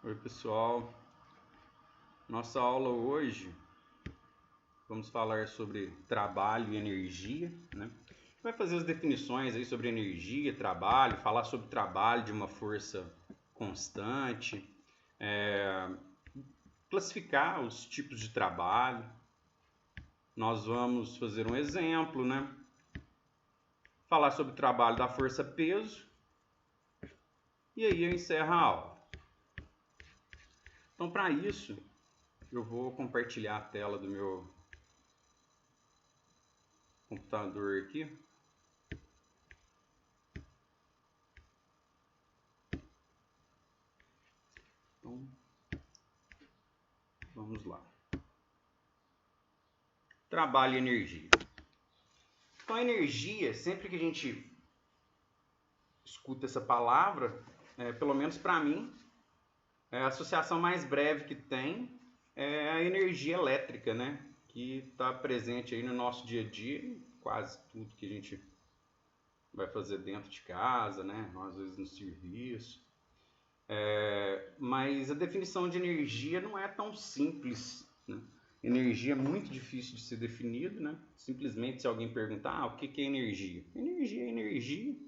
Oi pessoal, nossa aula hoje vamos falar sobre trabalho e energia, né? Vai fazer as definições aí sobre energia, trabalho, falar sobre trabalho de uma força constante, classificar os tipos de trabalho. Nós vamos fazer um exemplo, né? Falar sobre o trabalho da força-peso e aí eu encerro a aula. Então, para isso, eu vou compartilhar a tela do meu computador aqui. Então, vamos lá. Trabalho e energia. Então, a energia, sempre que a gente escuta essa palavra, pelo menos para mim, a associação mais breve que tem é a energia elétrica, né? Que está presente aí no nosso dia a dia, quase tudo que a gente vai fazer dentro de casa, né? Às vezes no serviço. Mas a definição de energia não é tão simples, né? Energia é muito difícil de ser definido, né? Simplesmente se alguém perguntar, o que é energia? Energia é energia.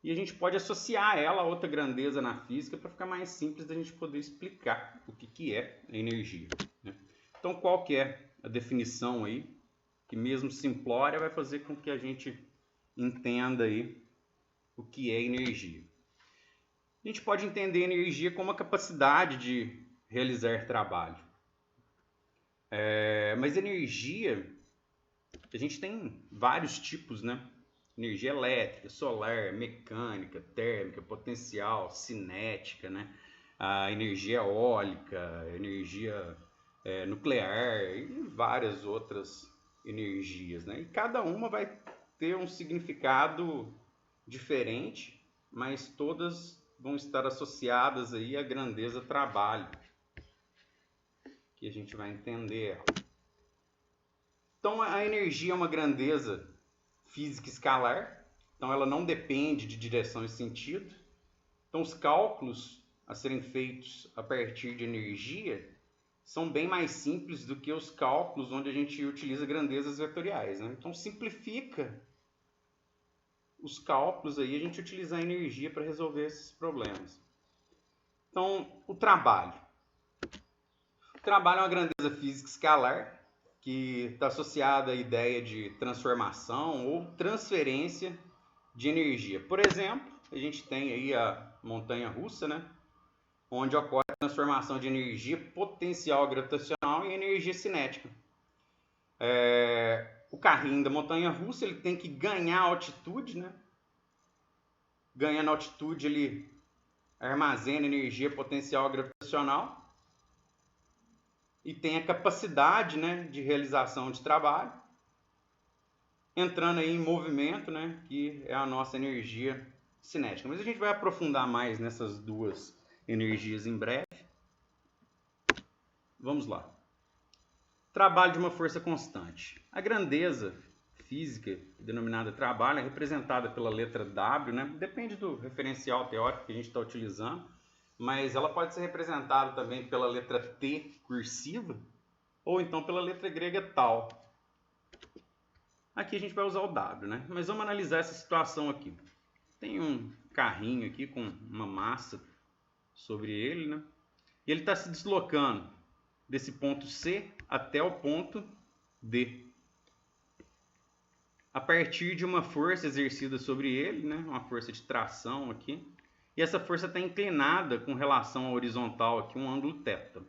E a gente pode associar ela a outra grandeza na física para ficar mais simples da gente poder explicar o que é a energia, né? Então, qual que é a definição aí, que mesmo simplória vai fazer com que a gente entenda aí o que é energia. A gente pode entender energia como a capacidade de realizar trabalho. Mas energia, a gente tem vários tipos, né? Energia elétrica, solar, mecânica, térmica, potencial, cinética, né? A energia eólica, energia nuclear e várias outras energias, né? E cada uma vai ter um significado diferente, mas todas vão estar associadas aí à grandeza trabalho, que a gente vai entender. Então, a energia é uma grandeza física escalar, então ela não depende de direção e sentido. Então, os cálculos a serem feitos a partir de energia são bem mais simples do que os cálculos onde a gente utiliza grandezas vetoriais, né? Então, simplifica os cálculos aí, a gente utilizar a energia para resolver esses problemas. Então, o trabalho. O trabalho é uma grandeza física escalar que está associada à ideia de transformação ou transferência de energia. Por exemplo, a gente tem aí a montanha-russa, né? Onde ocorre a transformação de energia potencial gravitacional em energia cinética. O carrinho da montanha-russa ele tem que ganhar altitude, né? Ganhando altitude, ele armazena energia potencial gravitacional e tem a capacidade, né, de realização de trabalho, entrando aí em movimento, né, que é a nossa energia cinética. Mas a gente vai aprofundar mais nessas duas energias em breve. Vamos lá. Trabalho de uma força constante. A grandeza física, denominada trabalho, é representada pela letra W, né? Depende do referencial teórico que a gente está utilizando, mas ela pode ser representada também pela letra T cursiva ou então pela letra grega tal. Aqui a gente vai usar o W, né? Mas vamos analisar essa situação aqui. Tem um carrinho aqui com uma massa sobre ele, né? E ele está se deslocando desse ponto C até o ponto D. A partir de uma força exercida sobre ele, né? Uma força de tração aqui. E essa força está inclinada com relação à horizontal aqui, um ângulo θ.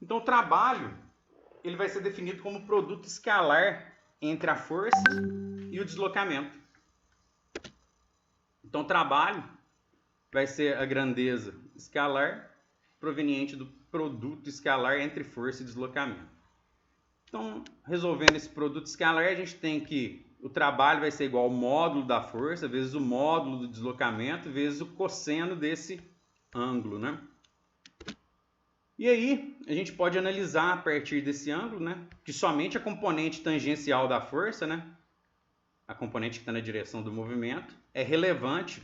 Então o trabalho ele vai ser definido como produto escalar entre a força e o deslocamento. Então o trabalho vai ser a grandeza escalar proveniente do produto escalar entre força e deslocamento. Então, resolvendo esse produto escalar, a gente tem que o trabalho vai ser igual ao módulo da força vezes o módulo do deslocamento vezes o cosseno desse ângulo, né? E aí, a gente pode analisar a partir desse ângulo, né, que somente a componente tangencial da força, né, a componente que está na direção do movimento, é relevante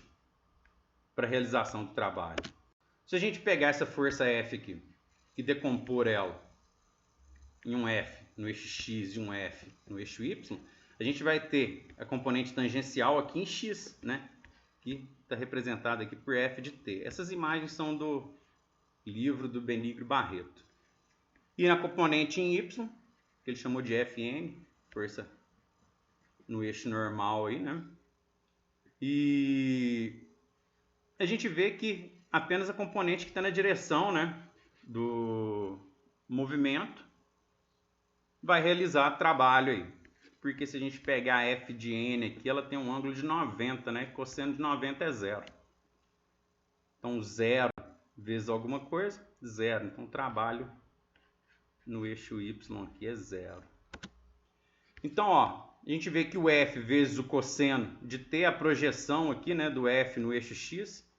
para a realização do trabalho. Se a gente pegar essa força F aqui e decompor ela em um F no eixo X e um F no eixo Y, a gente vai ter a componente tangencial aqui em X, né? Que está representada aqui por F de T. Essas imagens são do livro do Benigno Barreto. E na componente em Y, que ele chamou de Fn, força no eixo normal aí, né? E a gente vê que apenas a componente que está na direção, né, do movimento vai realizar trabalho aí. Porque se a gente pegar a F de N aqui, ela tem um ângulo de 90, né? Cosseno de 90 é zero. Então, zero vezes alguma coisa, zero. Então, trabalho no eixo Y aqui é zero. Então, ó, a gente vê que o F vezes o cosseno de T, a projeção aqui, né, do F no eixo X,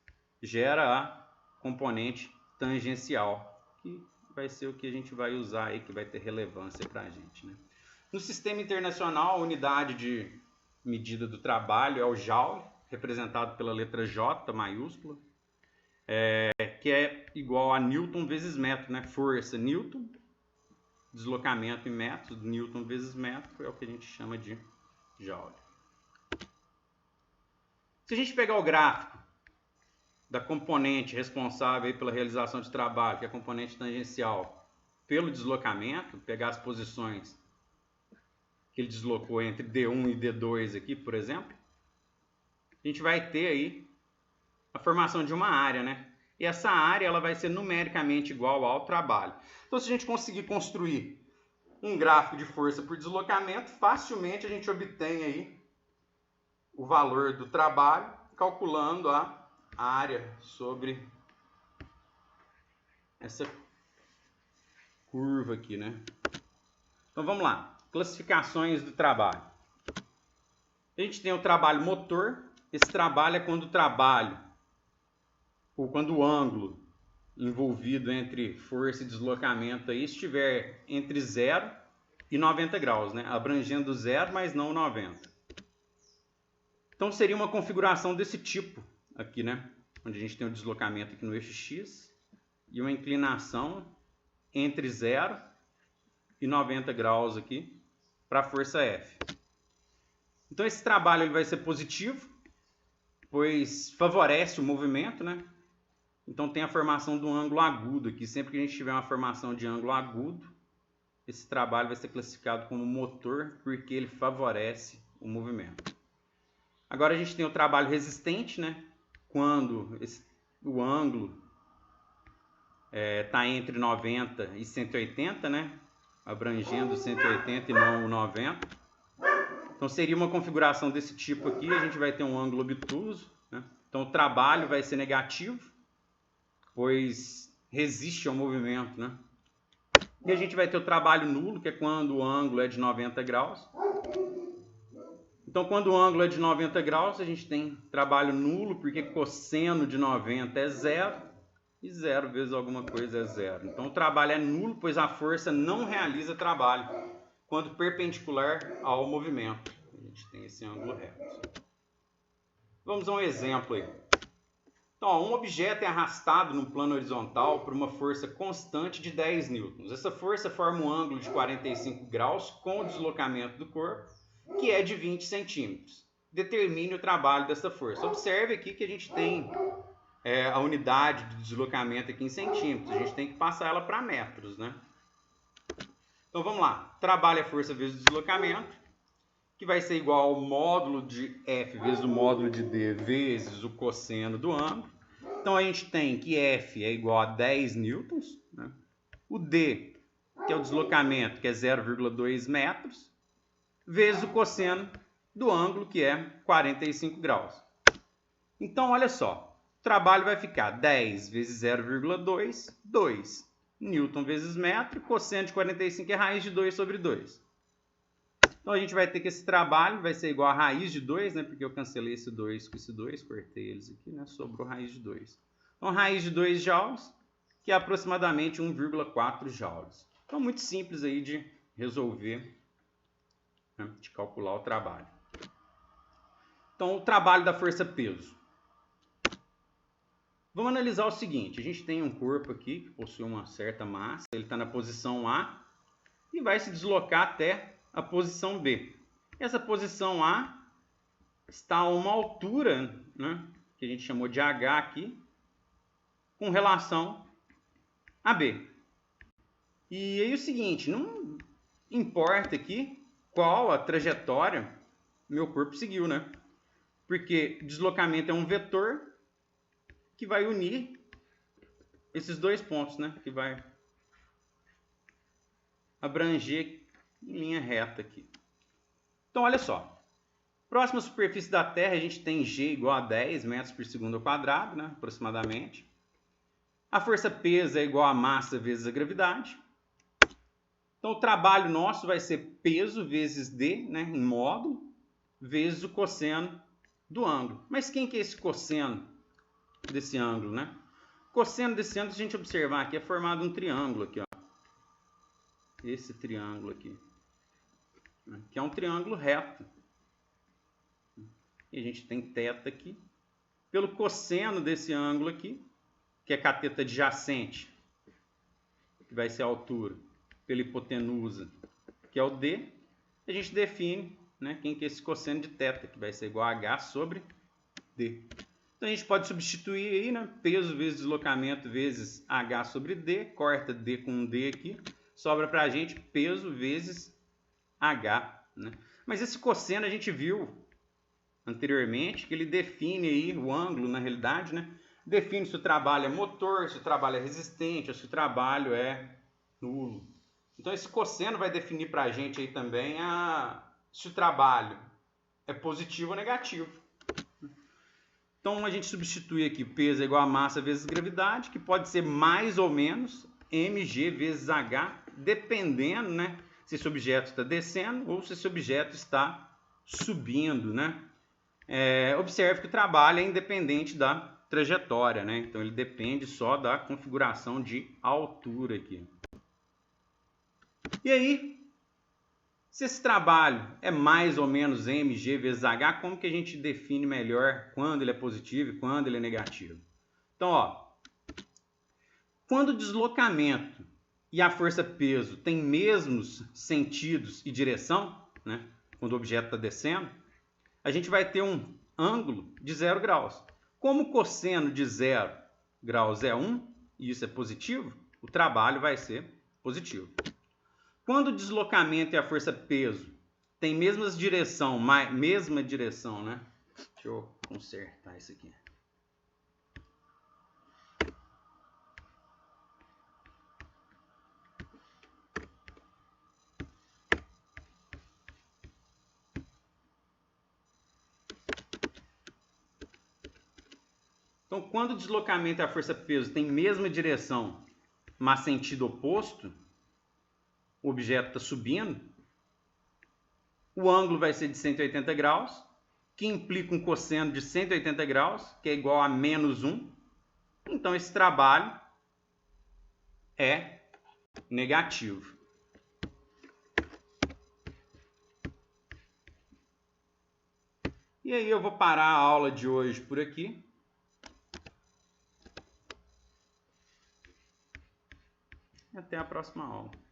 gera a componente tangencial, que vai ser o que a gente vai usar aí, que vai ter relevância para a gente, né? No sistema internacional, a unidade de medida do trabalho é o Joule, representado pela letra J maiúscula, que é igual a Newton vezes metro, né? Força Newton, deslocamento em metros, Newton vezes metro, é o que a gente chama de Joule. Se a gente pegar o gráfico da componente responsável aí pela realização de trabalho, que é a componente tangencial, pelo deslocamento, pegar as posições que ele deslocou entre D1 e D2 aqui, por exemplo, a gente vai ter aí a formação de uma área, né? E essa área ela vai ser numericamente igual ao trabalho. Então, se a gente conseguir construir um gráfico de força por deslocamento, facilmente a gente obtém aí o valor do trabalho, calculando a área sobre essa curva aqui, né? Então, vamos lá. Classificações do trabalho. A gente tem o trabalho motor. Esse trabalho é quando o trabalho, ou quando o ângulo envolvido entre força e deslocamento aí estiver entre 0 e 90 graus, né? Abrangendo 0, mas não 90. Então seria uma configuração desse tipo aqui, né? Onde a gente tem o deslocamento aqui no eixo X e uma inclinação entre 0 e 90 graus aqui para a força F. Então esse trabalho ele vai ser positivo, pois favorece o movimento, né? Então tem a formação do ângulo agudo aqui. Sempre que a gente tiver uma formação de ângulo agudo, esse trabalho vai ser classificado como motor, porque ele favorece o movimento. Agora a gente tem o trabalho resistente, né? Quando o ângulo está entre 90 e 180, né? Abrangendo 180 e não o 90. Então seria uma configuração desse tipo aqui. A gente vai ter um ângulo obtuso, né? Então o trabalho vai ser negativo, pois resiste ao movimento, né? E a gente vai ter o trabalho nulo, que é quando o ângulo é de 90 graus. Então, quando o ângulo é de 90 graus, a gente tem trabalho nulo, porque cosseno de 90 é zero, e 0 vezes alguma coisa é zero. Então, o trabalho é nulo, pois a força não realiza trabalho quando perpendicular ao movimento. A gente tem esse ângulo reto. Vamos a um exemplo aí. Então, ó, um objeto é arrastado no plano horizontal por uma força constante de 10 newtons. Essa força forma um ângulo de 45 graus com o deslocamento do corpo, que é de 20 centímetros. Determine o trabalho dessa força. Observe aqui que a gente tem a unidade de deslocamento aqui em centímetros. A gente tem que passar ela para metros, né? Então, vamos lá. Trabalho é força vezes o deslocamento, que vai ser igual ao módulo de F vezes o módulo de D vezes o cosseno do ângulo. Então, a gente tem que F é igual a 10 newtons, né? O D, que é o deslocamento, que é 0,2 metros, vezes o cosseno do ângulo, que é 45 graus. Então, olha só, o trabalho vai ficar 10 vezes 0,2, 2. Newton vezes metro, cosseno de 45 é raiz de 2 sobre 2. Então, a gente vai ter que esse trabalho vai ser igual a raiz de 2, né? Porque eu cancelei esse 2 com esse 2, cortei eles aqui, né? Sobrou raiz de 2. Então, raiz de 2 joules, que é aproximadamente 1,4 joules. Então, muito simples aí de resolver, né? De calcular o trabalho. Então, o trabalho da força-peso. Vamos analisar o seguinte, a gente tem um corpo aqui que possui uma certa massa, ele está na posição A e vai se deslocar até a posição B. Essa posição A está a uma altura, né, que a gente chamou de H aqui, com relação a B. E aí o seguinte, não importa aqui qual a trajetória meu corpo seguiu, né? Porque deslocamento é um vetor que vai unir esses dois pontos, né? Que vai abranger em linha reta aqui. Então, olha só. Próxima superfície da Terra, a gente tem G igual a 10 metros por segundo ao quadrado, né? Aproximadamente. A força peso é igual a massa vezes a gravidade. Então, o trabalho nosso vai ser peso vezes D, né? Em módulo, vezes o cosseno do ângulo. Mas quem que é esse cosseno desse ângulo, né? O cosseno desse ângulo, se a gente observar aqui, é formado um triângulo aqui, ó. Esse triângulo aqui, que é um triângulo reto. E a gente tem θ aqui. Pelo cosseno desse ângulo aqui, que é cateto adjacente, que vai ser a altura, pela hipotenusa, que é o D, a gente define, né, quem que é esse cosseno de θ, que vai ser igual a H sobre D. Então a gente pode substituir aí, né, peso vezes deslocamento vezes H sobre D, corta D com um D aqui, sobra para a gente peso vezes H, né? Mas esse cosseno a gente viu anteriormente que ele define aí o ângulo, na realidade, né? Define se o trabalho é motor, se o trabalho é resistente, ou se o trabalho é nulo. Então esse cosseno vai definir para a gente aí também se o trabalho é positivo ou negativo. Então a gente substitui aqui peso é igual a massa vezes gravidade, que pode ser mais ou menos mg vezes h, dependendo, né, se esse objeto está descendo ou se esse objeto está subindo, né? Observe que o trabalho é independente da trajetória, né? Então ele depende só da configuração de altura aqui. E aí, se esse trabalho é mais ou menos mg vezes h, como que a gente define melhor quando ele é positivo e quando ele é negativo? Então, ó, quando o deslocamento e a força-peso têm mesmos sentidos e direção, né? Quando o objeto está descendo, a gente vai ter um ângulo de 0 graus. Como o cosseno de 0 graus é 1, e isso é positivo, o trabalho vai ser positivo. Quando o deslocamento e a força-peso têm mesma direção, né? Deixa eu consertar isso aqui. Então, quando o deslocamento e a força-peso têm mesma direção, mas sentido oposto, o objeto está subindo, o ângulo vai ser de 180 graus, que implica um cosseno de 180 graus, que é igual a menos 1. Então, esse trabalho é negativo. E aí eu vou parar a aula de hoje por aqui. Até a próxima aula.